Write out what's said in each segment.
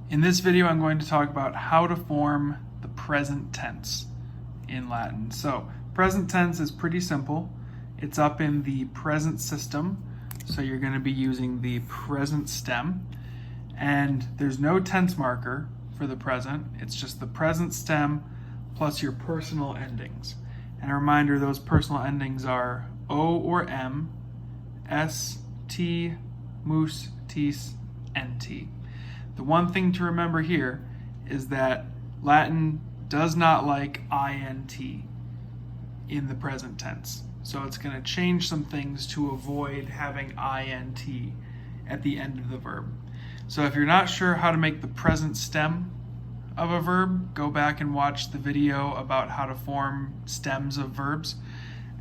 In this video, I'm going to talk about how to form the present tense in Latin. So, present tense is pretty simple. It's up in the present system, so you're going to be using the present stem. And there's no tense marker for the present. It's just the present stem plus your personal endings. And a reminder, those personal endings are O or M, S, T, mus, tis, nt. The one thing to remember here is that Latin does not like int in the present tense. So it's going to change some things to avoid having int at the end of the verb. So if you're not sure how to make the present stem of a verb, go back and watch the video about how to form stems of verbs.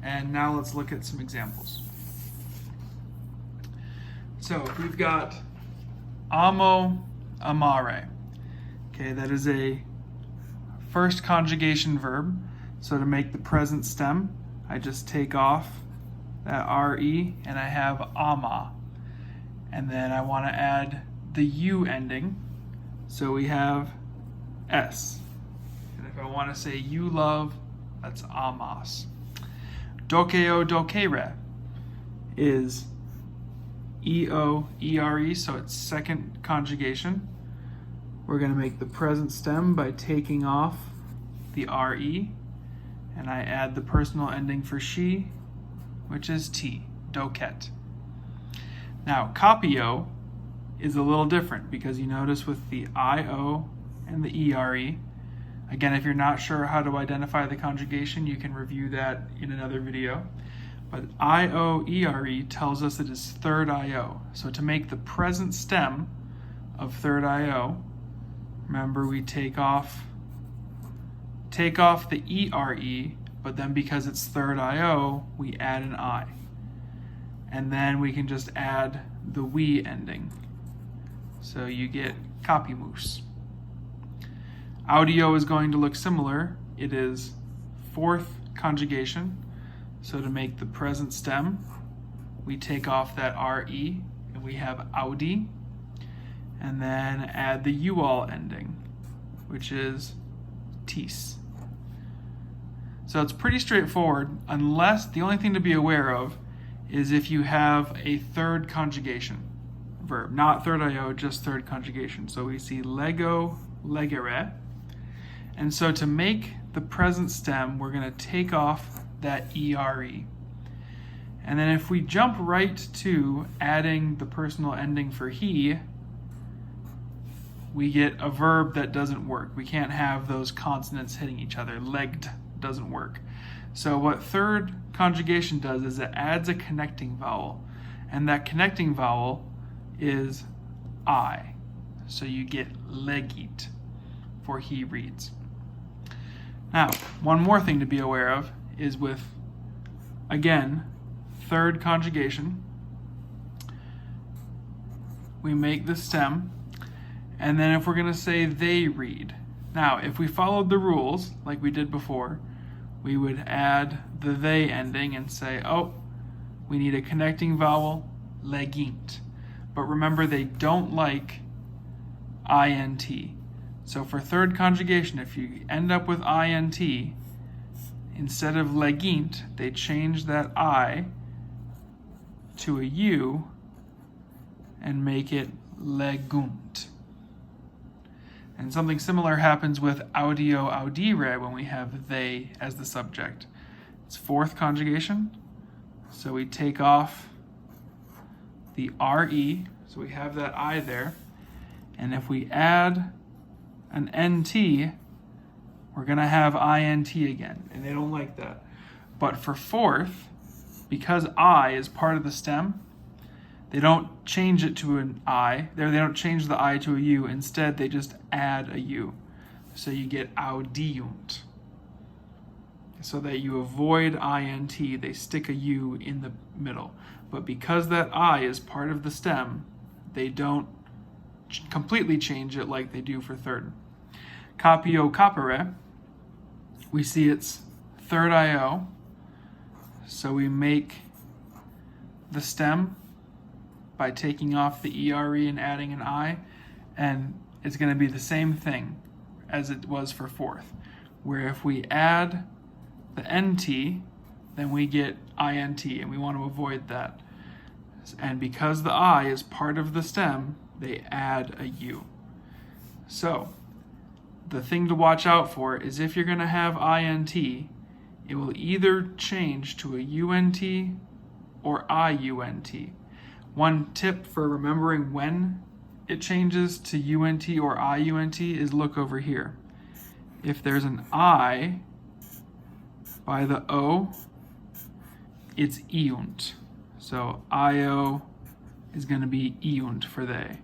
And now let's look at some examples. So we've got amo, amare. Okay, that is a first conjugation verb. So to make the present stem, I just take off that re and I have ama. And then I want to add the u ending. So we have s. And if I want to say you love, that's amas. Dokeo dokere is eo, ere, so it's second conjugation. We're going to make the present stem by taking off the re, and I add the personal ending for she, which is t, doket. Now, copio is a little different because you notice with the io and the ere, again, if you're not sure how to identify the conjugation, you can review that in another video. But io-ere tells us it is third io. So to make the present stem of third io, remember we take off the ere, but then because it's third io, we add an I. And then we can just add the we ending. So you get copimus. Audio is going to look similar. It is fourth conjugation. So to make the present stem, we take off that re and we have audi, and then add the ual ending, which is tis. So it's pretty straightforward, unless the only thing to be aware of is if you have a third conjugation verb, not third io, just third conjugation. So we see lego, legere. And so to make the present stem, we're going to take off that ere. And then if we jump right to adding the personal ending for he, we get a verb that doesn't work. We can't have those consonants hitting each other. Legged doesn't work. So what third conjugation does is it adds a connecting vowel. And that connecting vowel is I. So you get legit for he reads. Now, one more thing to be aware of is with, again, third conjugation, we make the stem, and then if we're going to say they read. Now, if we followed the rules, like we did before, we would add the they ending and say, oh, we need a connecting vowel, legint. But remember, they don't like int. So for third conjugation, if you end up with int, instead of legint, they change that I to a U and make it legunt. And something similar happens with audio audire when we have they as the subject. It's fourth conjugation, so we take off the re, so we have that I there, and if we add an nt, we're going to have int again, and they don't like that. But for fourth, because I is part of the stem, they don't change it to an I. They don't change the I to a U. Instead, they just add a U. So you get audiunt. So that you avoid int, they stick a U in the middle. But because that I is part of the stem, they don't completely change it like they do for third. Copio capere, we see it's third io, so we make the stem by taking off the ERE and adding an I, and is going to be the same thing as it was for fourth, where if we add the NT, then we get INT, and we want to avoid that. And because the I is part of the stem, they add a U. So the thing to watch out for is if you're going to have INT, it will either change to a UNT or IUNT. One tip for remembering when it changes to UNT or IUNT is look over here. If there's an I by the O, it's iunt. So IO is going to be iunt for they.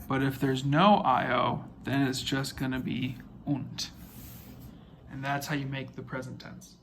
But if there's no IO, then it's just going to be unt. And that's how you make the present tense.